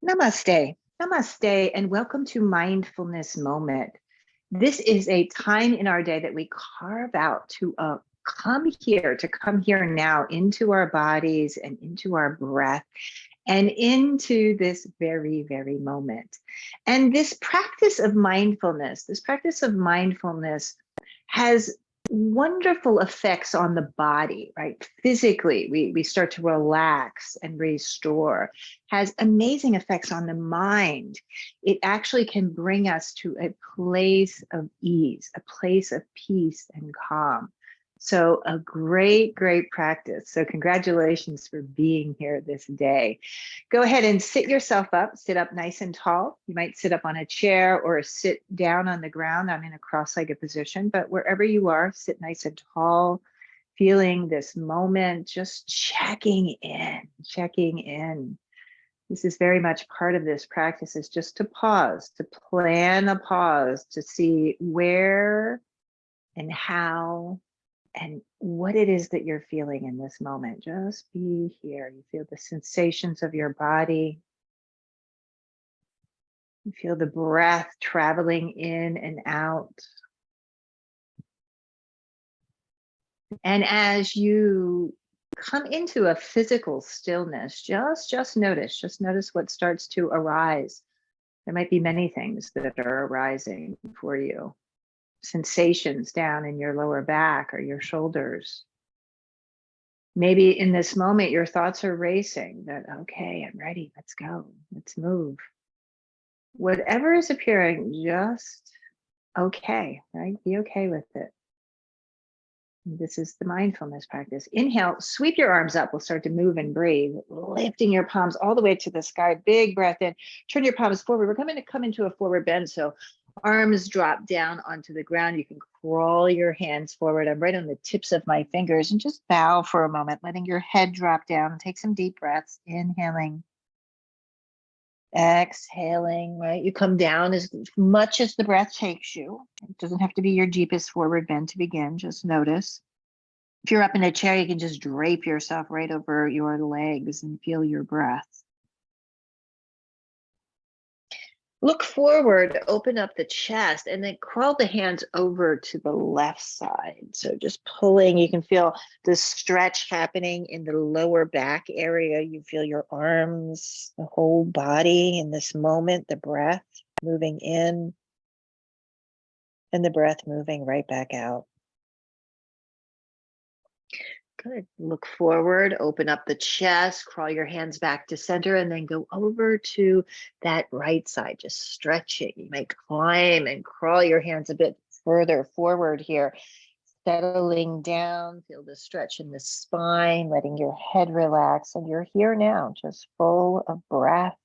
Namaste. Namaste, and welcome to Mindfulness Moment. This is a time in our day that we carve out to come here now into our bodies and into our breath and into this very, very moment. And this practice of mindfulness has wonderful effects on the body, right? Physically, we start to relax and restore, has amazing effects on the mind. It actually can bring us to a place of ease, a place of peace and calm. So a great, great practice. So congratulations for being here this day. Go ahead and sit yourself up, sit up nice and tall. You might sit up on a chair or sit down on the ground. I'm in a cross-legged position, but wherever you are, sit nice and tall, feeling this moment, just checking in, checking in. This is very much part of this practice, is just to pause, to plan a pause, to see where and how and what it is that you're feeling in this moment. Just be here. You feel the sensations of your body. You feel the breath traveling in and out. And as you come into a physical stillness, just notice what starts to arise. There might be many things that are arising for you. Sensations down in your lower back or your shoulders. Maybe in this moment, your thoughts are racing that, okay, I'm ready, let's go, let's move. Whatever is appearing, just okay, right? Be okay with it. This is the mindfulness practice. Inhale, sweep your arms up. We'll start to move and breathe, lifting your palms all the way to the sky. Big breath in, turn your palms forward. We're going to come into a forward bend. So arms drop down onto the ground. You can crawl your hands forward. I'm right on the tips of my fingers, and just bow for a moment, letting your head drop down. Take some deep breaths, inhaling, exhaling, right? You come down as much as the breath takes you. It doesn't have to be your deepest forward bend to begin. Just notice. If you're up in a chair, you can just drape yourself right over your legs and feel your breath. Look forward, open up the chest, and then crawl the hands over to the left side. So just pulling, you can feel the stretch happening in the lower back area. You feel your arms, the whole body in this moment, the breath moving in and the breath moving right back out. Good. Look forward, open up the chest, crawl your hands back to center, and then go over to that right side, just stretching. You might climb and crawl your hands a bit further forward here, settling down. Feel the stretch in the spine, letting your head relax, and you're here now, just full of breath.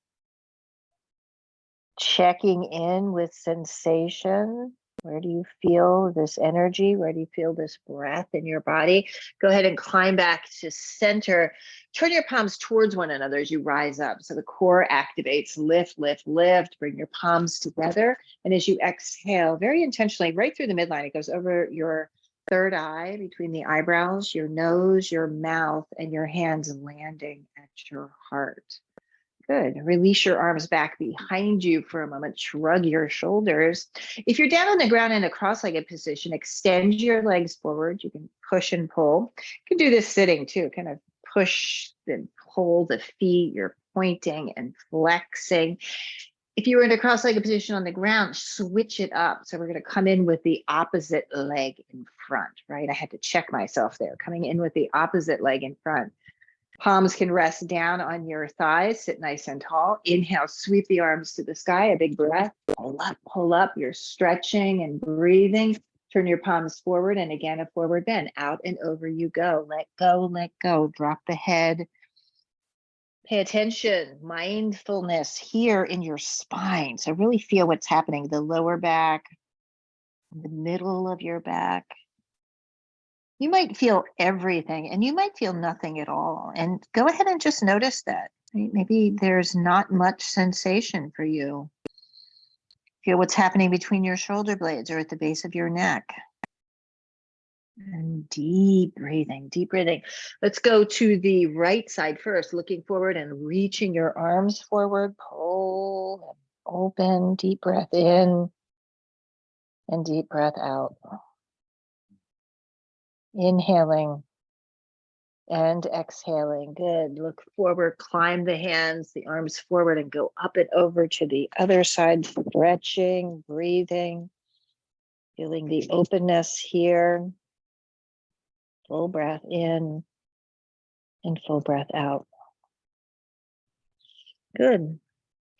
Checking in with sensation. Where do you feel this energy? Where do you feel this breath in your body? Go ahead and climb back to center. Turn your palms towards one another as you rise up. So the core activates, lift, lift, lift. Bring your palms together. And as you exhale, very intentionally, right through the midline, it goes over your third eye, between the eyebrows, your nose, your mouth, and your hands landing at your heart. Good. Release your arms back behind you for a moment. Shrug your shoulders. If you're down on the ground in a cross-legged position, extend your legs forward. You can push and pull. You can do this sitting too. Kind of push and pull the feet. You're pointing and flexing. If you were in a cross-legged position on the ground, switch it up. So we're going to come in with the opposite leg in front, right? I had to check myself there. Coming in with the opposite leg in front. Palms can rest down on your thighs, sit nice and tall. Inhale, sweep the arms to the sky, a big breath. Pull up. You're stretching and breathing. Turn your palms forward, and again, a forward bend. Out and over you go. Let go, let go. Drop the head. Pay attention, mindfulness here in your spine. So really feel what's happening, the lower back, the middle of your back. You might feel everything, and you might feel nothing at all. And go ahead and just notice that. Maybe there's not much sensation for you. Feel what's happening between your shoulder blades or at the base of your neck. And deep breathing, deep breathing. Let's go to the right side first, looking forward and reaching your arms forward. Pull, open, deep breath in and deep breath out. Inhaling and exhaling. Good. Look forward, climb the hands, the arms forward, and go up and over to the other side, stretching, breathing, feeling the openness here. Full breath in and full breath out. Good.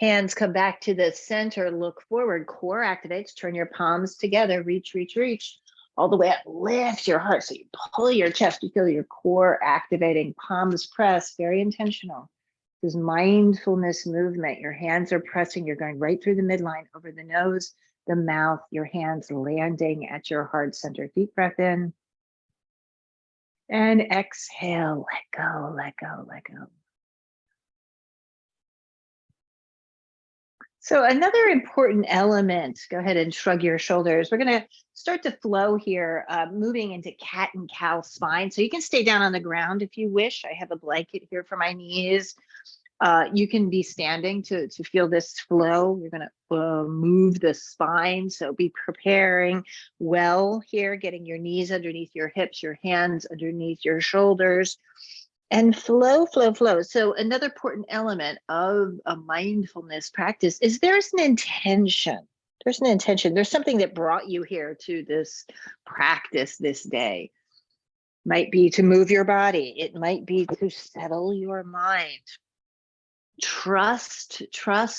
Hands come back to the center, look forward, core activates, turn your palms together, reach, reach, reach, all the way up, lift your heart. So you pull your chest, you feel your core activating, palms press, very intentional. This mindfulness movement, your hands are pressing, you're going right through the midline, over the nose, the mouth, your hands landing at your heart center. Deep breath in and exhale, let go, let go, let go. So another important element, go ahead and shrug your shoulders. We're going to start to flow here, moving into cat and cow spine. So you can stay down on the ground if you wish. I have a blanket here for my knees. You can be standing to feel this flow. You're going to move the spine. So be preparing well here, getting your knees underneath your hips, your hands underneath your shoulders. And flow, flow, flow. So another important element of a mindfulness practice is there's an intention. There's an intention. There's something that brought you here to this practice this day. Might be to move your body. It might be to settle your mind. Trust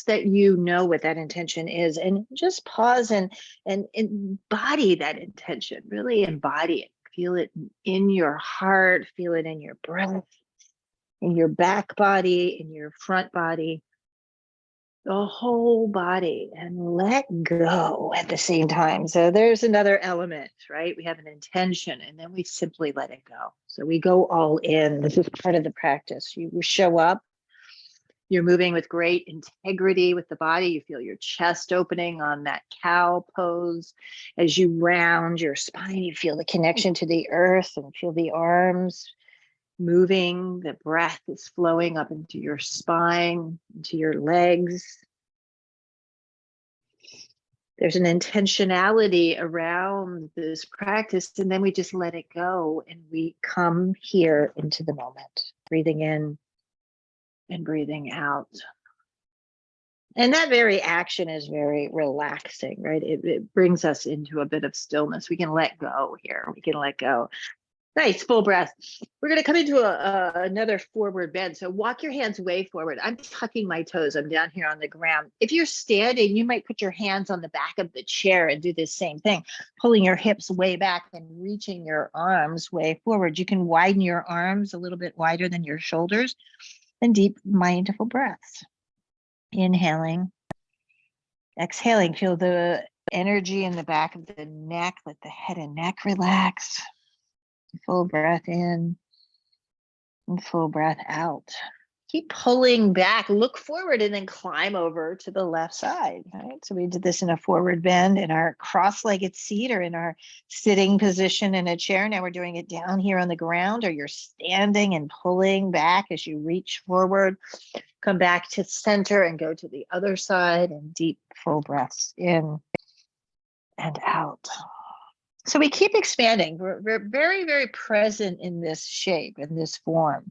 that you know what that intention is, and just pause and embody that intention. Really embody it. Feel it in your heart. Feel it in your breath, in your back body, in your front body, the whole body, and let go at the same time. So there's another element, right? We have an intention and then we simply let it go. So we go all in. This is part of the practice. You show up, you're moving with great integrity with the body. You feel your chest opening on that cow pose. As you round your spine, you feel the connection to the earth and feel the arms moving, the breath is flowing up into your spine, into your legs. There's an intentionality around this practice, and then we just let it go and we come here into the moment, breathing in and breathing out. And that very action is very relaxing, right? It brings us into a bit of stillness. We can let go here. We can let go. Nice, full breath. We're going to come into another forward bend. So walk your hands way forward. I'm tucking my toes. I'm down here on the ground. If you're standing, you might put your hands on the back of the chair and do the same thing, pulling your hips way back and reaching your arms way forward. You can widen your arms a little bit wider than your shoulders, and deep mindful breaths. Inhaling, exhaling. Feel the energy in the back of the neck. Let the head and neck relax. Full breath in and full breath out. Keep pulling back, look forward, and then climb over to the left side, right? So we did this in a forward bend in our cross-legged seat or in our sitting position in a chair. Now we're doing it down here on the ground, or you're standing and pulling back as you reach forward. Come back to center and go to the other side, and deep full breaths in and out. So we keep expanding. We're very, very present in this shape, in this form.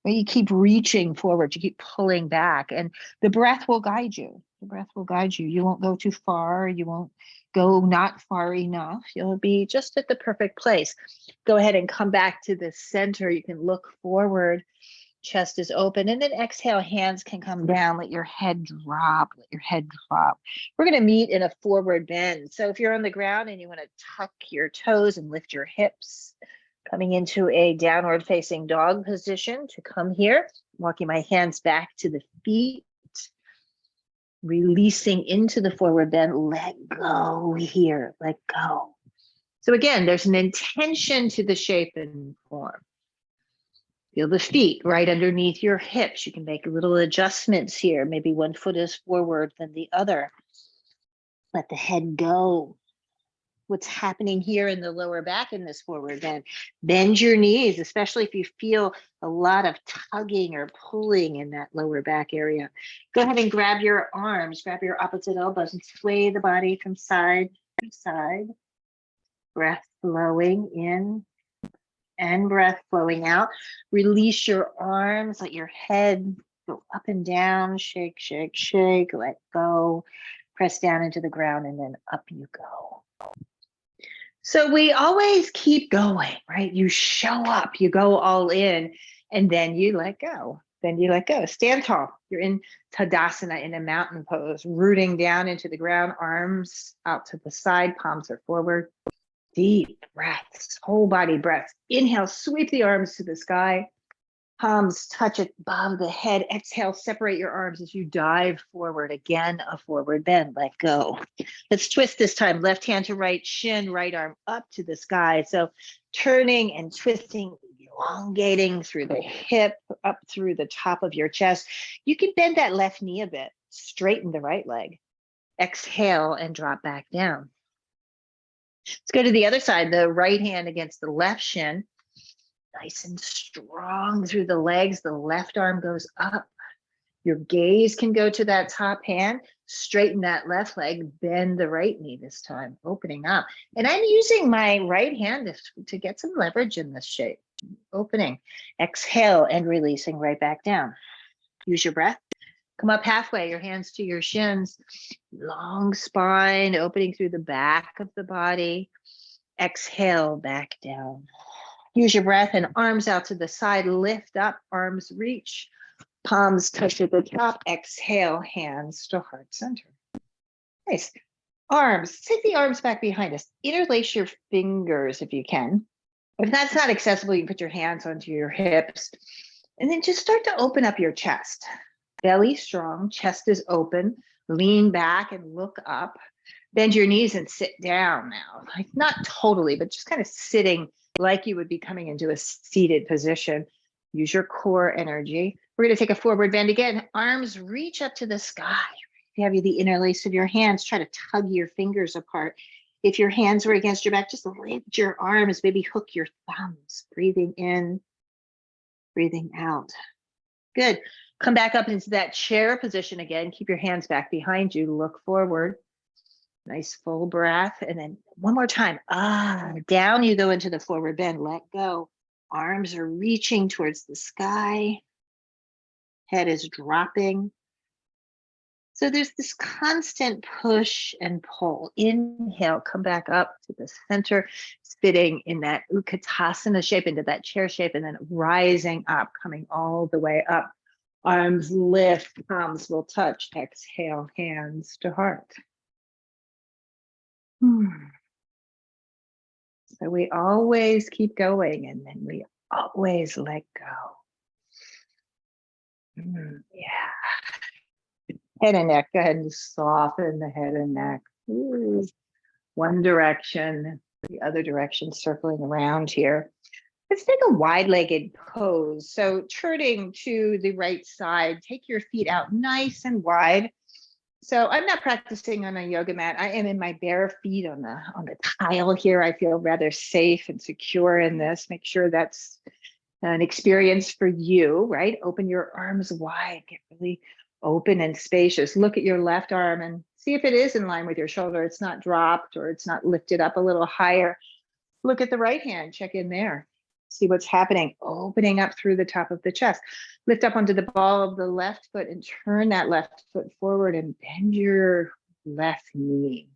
You keep reaching forward, you keep pulling back, and the breath will guide you. The breath will guide you. You won't go too far. You won't go not far enough. You'll be just at the perfect place. Go ahead and come back to the center. You can look forward. Chest is open, and then exhale, hands can come down. Let your head drop. Let your head drop. We're going to meet in a forward bend. So if you're on the ground and you want to tuck your toes and lift your hips, coming into a downward facing dog position to come here, walking my hands back to the feet, releasing into the forward bend. Let go here. Let go. So again, there's an intention to the shape and form. Feel the feet right underneath your hips. You can make little adjustments here. Maybe one foot is forward than the other. Let the head go. what's happening here in the lower back in this forward bend. Bend your knees, especially if you feel a lot of tugging or pulling in that lower back area. Go ahead and grab your arms, grab your opposite elbows and sway the body from side to side. Breath flowing in and breath flowing out. Release your arms, let your head go up and down, shake, shake, shake, let go. Press down into the ground and then up you go. So we always keep going, right? You show up, you go all in, and then you let go. Then you let go. Stand tall. You're in Tadasana, in a mountain pose, rooting down into the ground, arms out to the side, palms are forward. Deep breaths, whole body breaths. Inhale, sweep the arms to the sky. Palms touch it above the head. Exhale, separate your arms as you dive forward. Again, a forward bend. Let go. Let's twist this time. Left hand to right shin, right arm up to the sky. So turning and twisting, elongating through the hip, up through the top of your chest. You can bend that left knee a bit. Straighten the right leg. Exhale and drop back down. Let's go to the other side. The right hand against the left shin. Nice and strong through the legs. The left arm goes up. Your gaze can go to that top hand. Straighten that left leg. Bend the right knee this time, opening up. And I'm using my right hand to get some leverage in this shape. Opening. Exhale and releasing right back down. Use your breath. Come up halfway, your hands to your shins. Long spine, opening through the back of the body. Exhale, back down. Use your breath and arms out to the side. Lift up, arms reach. Palms touch at the top. Exhale, hands to heart center. Nice. Arms, take the arms back behind us. Interlace your fingers if you can. If that's not accessible, you can put your hands onto your hips. And then just start to open up your chest. Belly strong, chest is open. Lean back and look up. Bend your knees and sit down now. Like not totally, but just kind of sitting like you would be coming into a seated position. Use your core energy. We're going to take a forward bend again. Arms reach up to the sky. If you have the interlace of your hands, try to tug your fingers apart. If your hands were against your back, just lift your arms, maybe hook your thumbs. Breathing in, breathing out. Good. Come back up into that chair position again. Keep your hands back behind you. Look forward. Nice full breath. And then one more time. Down you go into the forward bend. Let go. Arms are reaching towards the sky. Head is dropping. So there's this constant push and pull. Inhale, come back up to the center, sitting in that Utkatasana shape, into that chair shape, and then rising up, coming all the way up. Arms lift, palms will touch. Exhale, hands to heart. So we always keep going, and then we always let go. Yeah. Head and neck. Go ahead and soften the head and neck. Ooh. One direction, the other direction, circling around here. Let's take a wide-legged pose. So turning to the right side, take your feet out nice and wide. So I'm not practicing on a yoga mat. I am in my bare feet on the tile here. I feel rather safe and secure in this. Make sure that's an experience for you, right? Open your arms wide, get really open and spacious. Look at your left arm and see if it is in line with your shoulder. It's not dropped or it's not lifted up a little higher. Look at the right hand, check in there. See what's happening, opening up through the top of the chest. Lift up onto the ball of the left foot and turn that left foot forward and bend your left knee.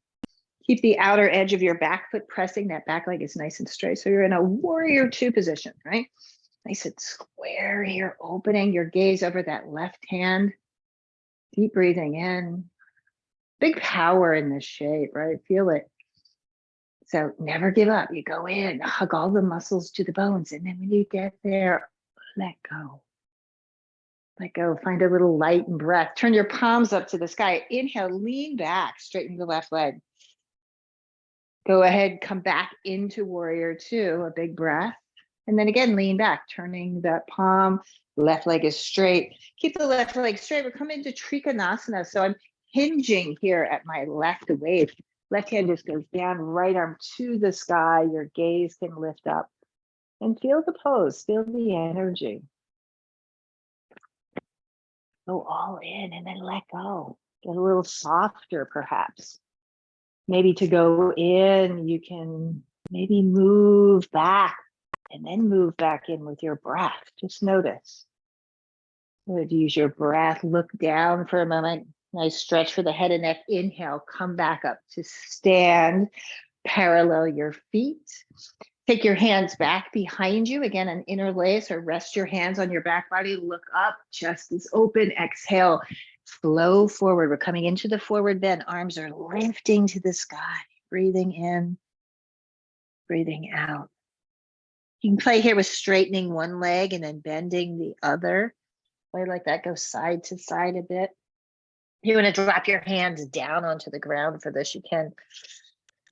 Keep the outer edge of your back foot pressing. That back leg is nice and straight. So you're in a warrior two position, right? Nice and square here, opening your gaze over that left hand. Deep breathing in. Big power in this shape, right? Feel it. So never give up. You go in, hug all the muscles to the bones. And then when you get there, let go. Let go. Find a little light and breath. Turn your palms up to the sky. Inhale, lean back, straighten the left leg. Go ahead, come back into warrior two, a big breath. And then again, lean back, turning that palm. Left leg is straight. Keep the left leg straight. We're coming into Trikonasana. So I'm hinging here at my left waist. Left hand just goes down, right arm to the sky. Your gaze can lift up and feel the pose, feel the energy. Go all in and then let go. Get a little softer, perhaps. Maybe to go in, you can maybe move back and then move back in with your breath. Just notice. Good. Use your breath. Look down for a moment. Nice stretch for the head and neck. Inhale, come back up to stand. Parallel your feet. Take your hands back behind you. Again, an interlace, or rest your hands on your back body. Look up, chest is open. Exhale, flow forward. We're coming into the forward bend. Arms are lifting to the sky. Breathing in, breathing out. You can play here with straightening one leg and then bending the other. Play like that. Go side to side a bit. You want to drop your hands down onto the ground for this. You can.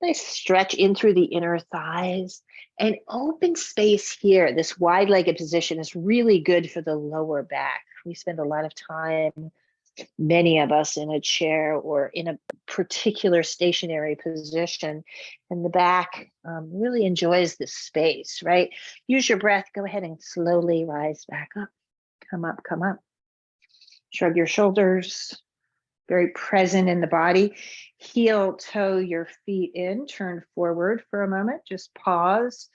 Nice stretch in through the inner thighs and open space here. This wide-legged position is really good for the lower back. We spend a lot of time, many of us, in a chair or in a particular stationary position, and the back really enjoys this space, right? Use your breath. Go ahead and slowly rise back up. Come up, come up. Shrug your shoulders. Very present in the body. Heel toe your feet in, turn forward for a moment, just pause.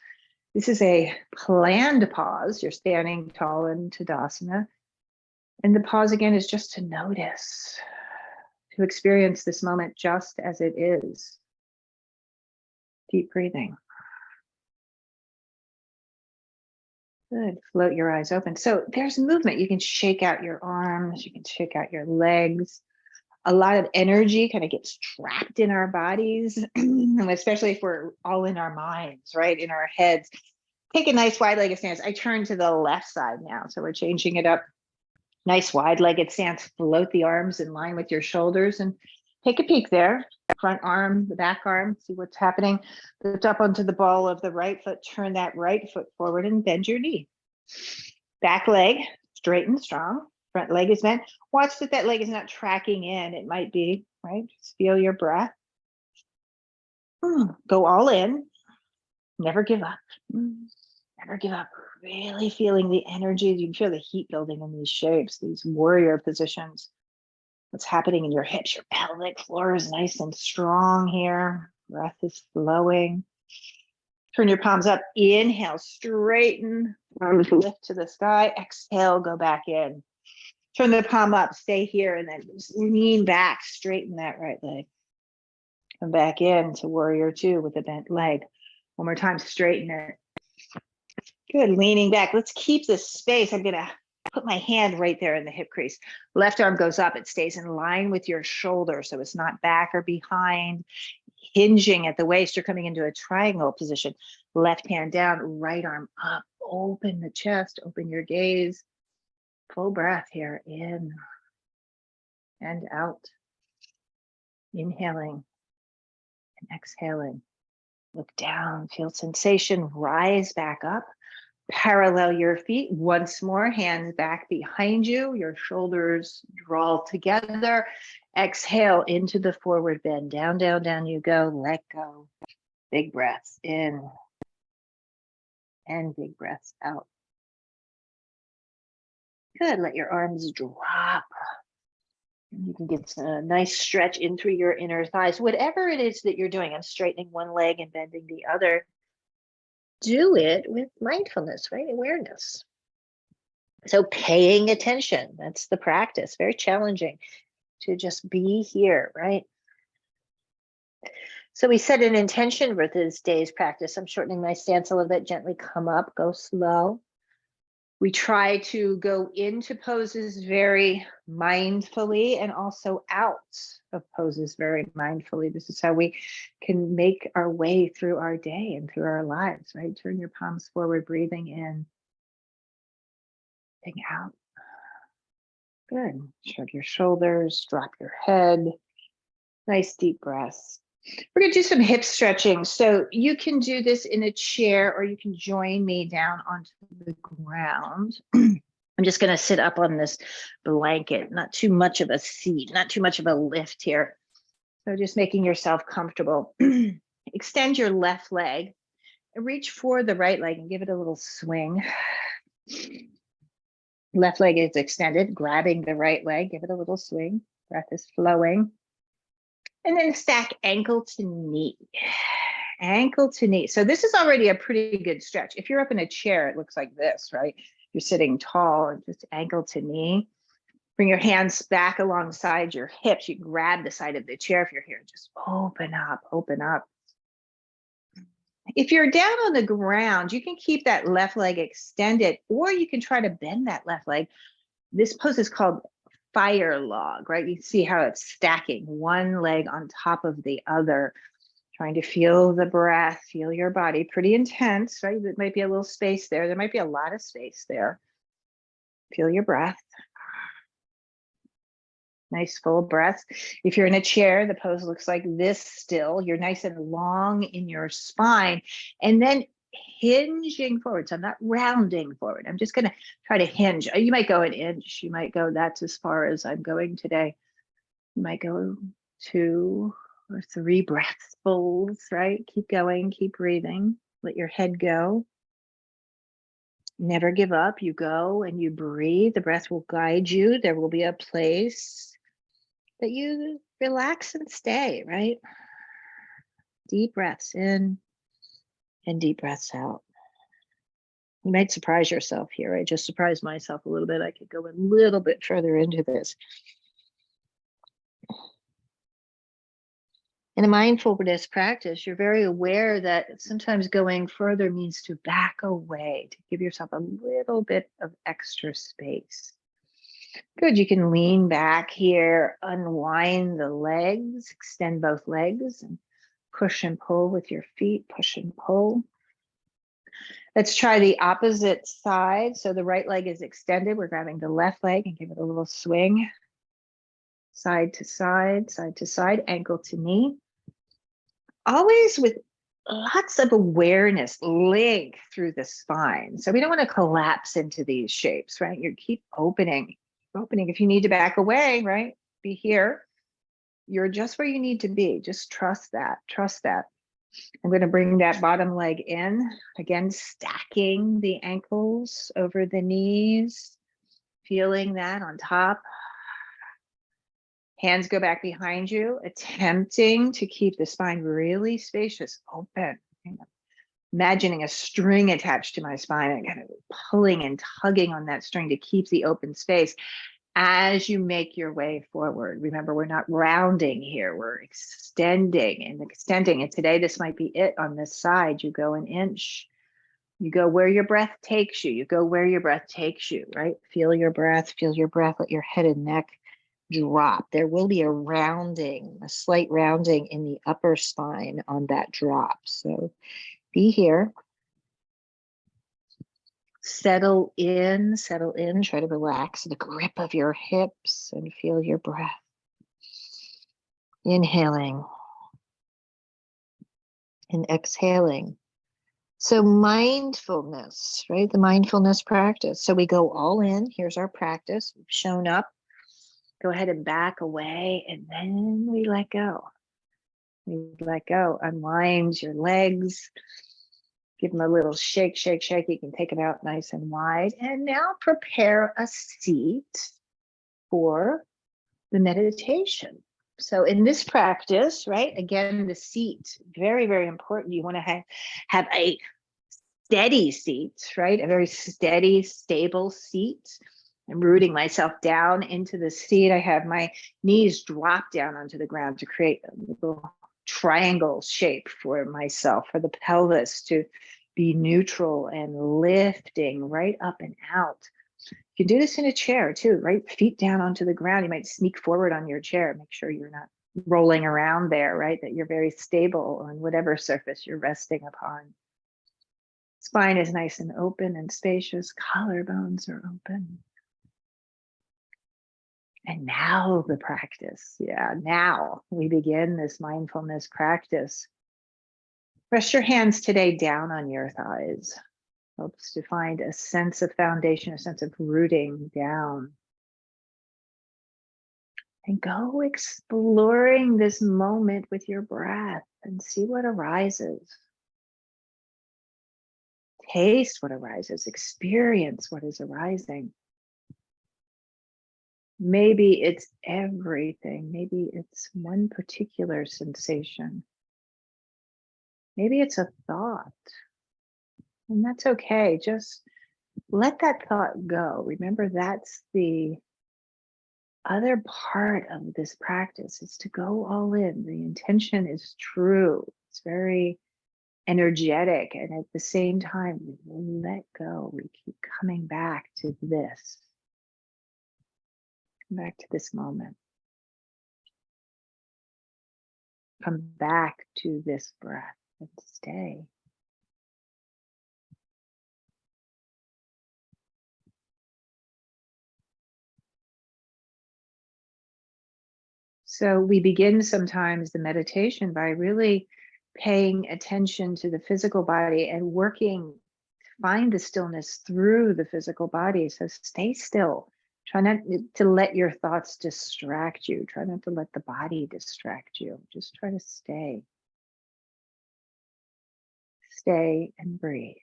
This is a planned pause. You're standing tall in Tadasana. And the pause again is just to notice, to experience this moment just as it is. Deep breathing. Good. Float your eyes open. So there's movement. You can shake out your arms. You can shake out your legs. A lot of energy kind of gets trapped in our bodies, especially if we're all in our minds, right? In our heads. Take a nice wide-legged stance. I turn to the left side now. So we're changing it up. Nice wide-legged stance. Float the arms in line with your shoulders and take a peek there. Front arm, the back arm, see what's happening. Lift up onto the ball of the right foot. Turn that right foot forward and bend your knee. Back leg, straight and strong. Front leg is bent. Watch that leg is not tracking in. It might be, right? Just feel your breath. Go all in. Never give up. Never give up. Really feeling the energy. You can feel the heat building in these shapes, these warrior positions. What's happening in your hips? Your pelvic floor is nice and strong here. Breath is flowing. Turn your palms up. Inhale, straighten. Arms lift to the sky. Exhale, go back in. Turn the palm up, stay here, and then just lean back, straighten that right leg. Come back in to warrior two with a bent leg. One more time, straighten it. Good, leaning back. Let's keep this space. I'm gonna put my hand right there in the hip crease. Left arm goes up, it stays in line with your shoulder, so it's not back or behind. Hinging at the waist, you're coming into a triangle position. Left hand down, right arm up. Open the chest, open your gaze. Full breath here, in and out. Inhaling and exhaling. Look down, feel sensation, rise back up. Parallel your feet once more, hands back behind you. Your shoulders draw together. Exhale into the forward bend. Down, down, down you go. Let go. Big breaths in and big breaths out. Good. Let your arms drop. You can get a nice stretch in through your inner thighs. Whatever it is that you're doing, I'm straightening one leg and bending the other. Do it with mindfulness, right? Awareness. So paying attention, that's the practice. Very challenging to just be here, right? So we set an intention for this day's practice. I'm shortening my stance a little bit. Gently come up, go slow. We try to go into poses very mindfully and also out of poses very mindfully. This is how we can make our way through our day and through our lives, right? Turn your palms forward, breathing in, breathing out. Good. Shrug your shoulders, drop your head. Nice deep breaths. We're going to do some hip stretching. So you can do this in a chair or you can join me down onto the ground. I'm just going to sit up on this blanket, not too much of a seat, not too much of a lift here. So just making yourself comfortable. Extend your left leg and reach for the right leg and give it a little swing. Left leg is extended, grabbing the right leg, give it a little swing. Breath is flowing. And then stack ankle to knee. Ankle to knee. So this is already a pretty good stretch. If you're up in a chair, it looks like this, right? You're sitting tall and just ankle to knee. Bring your hands back alongside your hips. You grab the side of the chair if you're here. Just open up, open up. If you're down on the ground, you can keep that left leg extended, or you can try to bend that left leg. This pose is called fire log, right? You see how it's stacking one leg on top of the other, trying to feel the breath, feel your body. Pretty intense, right? There might be a little space there. There might be a lot of space there. Feel your breath. Nice full breaths. If you're in a chair, the pose looks like this still. You're nice and long in your spine, and then hinging forward. So I'm not rounding forward. I'm just going to try to hinge. You might go an inch. You might go, that's as far as I'm going today. You might go 2 or 3 breathfuls, right? Keep going, keep breathing. Let your head go. Never give up. You go and you breathe. The breath will guide you. There will be a place that you relax and stay, right? Deep breaths in and deep breaths out. You might surprise yourself here. I just surprised myself a little bit. I could go a little bit further into this. In a mindfulness practice, you're very aware that sometimes going further means to back away, to give yourself a little bit of extra space. Good, you can lean back here, unwind the legs, extend both legs, and push and pull with your feet, push and pull. Let's try the opposite side. So the right leg is extended. We're grabbing the left leg and give it a little swing. Side to side, ankle to knee. Always with lots of awareness, length through the spine. So we don't want to collapse into these shapes, right? You keep opening. If you need to back away, right? Be here. You're just where you need to be. Just trust that. Trust that. I'm going to bring that bottom leg in. Again, stacking the ankles over the knees. Feeling that on top. Hands go back behind you, attempting to keep the spine really spacious, open. Imagining a string attached to my spine and kind of pulling and tugging on that string to keep the open space as you make your way forward. Remember, we're not rounding here, we're extending and extending. And today, this might be it on this side. You go an inch. You go where your breath takes you. You go where your breath takes you, right? Feel your breath, let your head and neck drop. There will be a rounding, a slight rounding in the upper spine on that drop. So be here. Settle in, try to relax the grip of your hips and feel your breath. Inhaling and exhaling. So mindfulness, right? The mindfulness practice. So we go all in. Here's our practice. We've shown up. Go ahead and back away, and then we let go. We let go. Unwind your legs. Give them a little shake, shake, shake. You can take them out nice and wide. And now prepare a seat for the meditation. So in this practice, right, again, the seat, very, very important. You want to have a steady seat, right? A very steady, stable seat. I'm rooting myself down into the seat. I have my knees drop down onto the ground to create a little triangle shape for myself, for the pelvis to be neutral and lifting right up and out. You can do this in a chair too, right? Feet down onto the ground. You might sneak forward on your chair. Make sure you're not rolling around there, right? That you're very stable on whatever surface you're resting upon. Spine is nice and open and spacious. Collarbones are open. And now the practice. Yeah, now we begin this mindfulness practice. Rest your hands today down on your thighs. Helps to find a sense of foundation, a sense of rooting down. And go exploring this moment with your breath and see what arises. Taste what arises, experience what is arising. Maybe it's everything. Maybe it's one particular sensation. Maybe it's a thought. And that's okay. Just let that thought go. Remember, that's the other part of this practice, is to go all in. The intention is true. It's very energetic. And at the same time, we let go. We keep coming back to this. Come back to this moment. Come back to this breath and stay. So we begin sometimes the meditation by really paying attention to the physical body and working to find the stillness through the physical body. So stay still. Try not to let your thoughts distract you. Try not to let the body distract you. Just try to stay. Stay and breathe.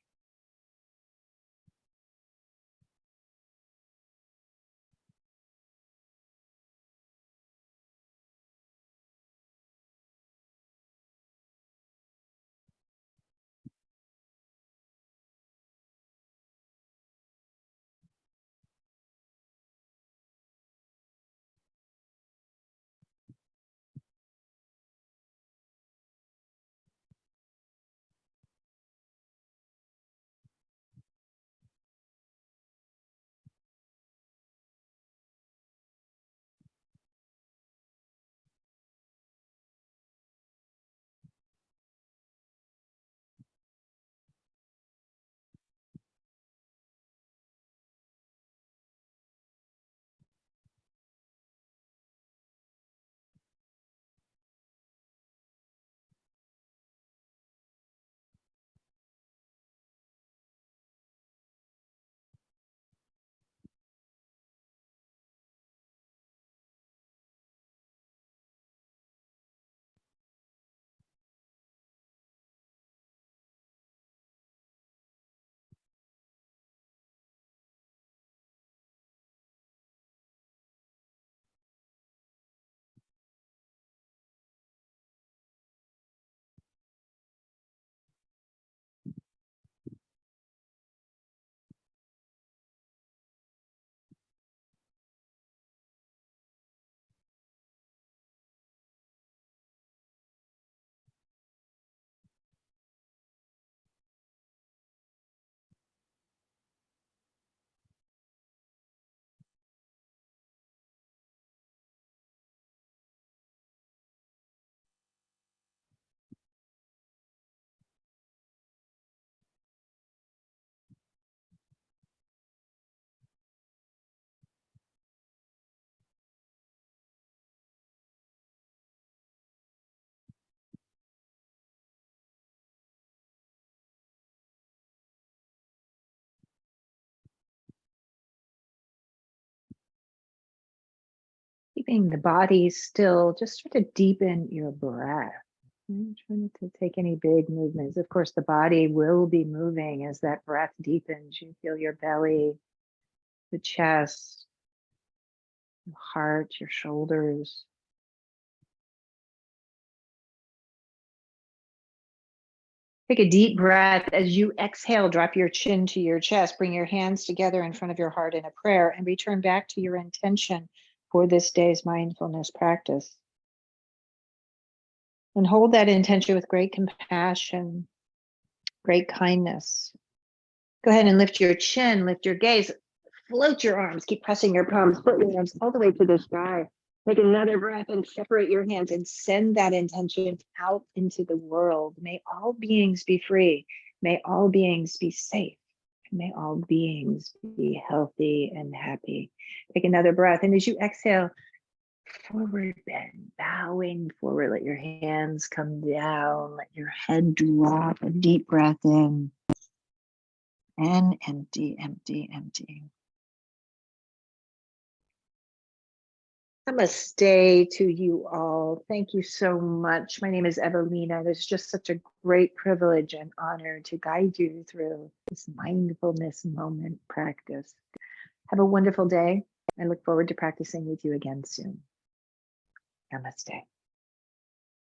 Keeping the body still, just try to deepen your breath. Try not to take any big movements. Of course, the body will be moving as that breath deepens. You feel your belly, the chest, your heart, your shoulders. Take a deep breath. As you exhale, drop your chin to your chest. Bring your hands together in front of your heart in a prayer and return back to your intention for this day's mindfulness practice. And hold that intention with great compassion, great kindness. Go ahead and lift your chin, lift your gaze, float your arms, keep pressing your palms, put your arms all the way to the sky. Take another breath and separate your hands and send that intention out into the world. May all beings be free. May all beings be safe. May all beings be healthy and happy. Take another breath. And as you exhale, forward bend, bowing forward. Let your hands come down. Let your head drop. A deep breath in. And empty, empty, empty. Namaste to you all. Thank you so much. My name is Evalena. It's just such a great privilege and honor to guide you through this mindfulness moment practice. Have a wonderful day. I look forward to practicing with you again soon. Namaste.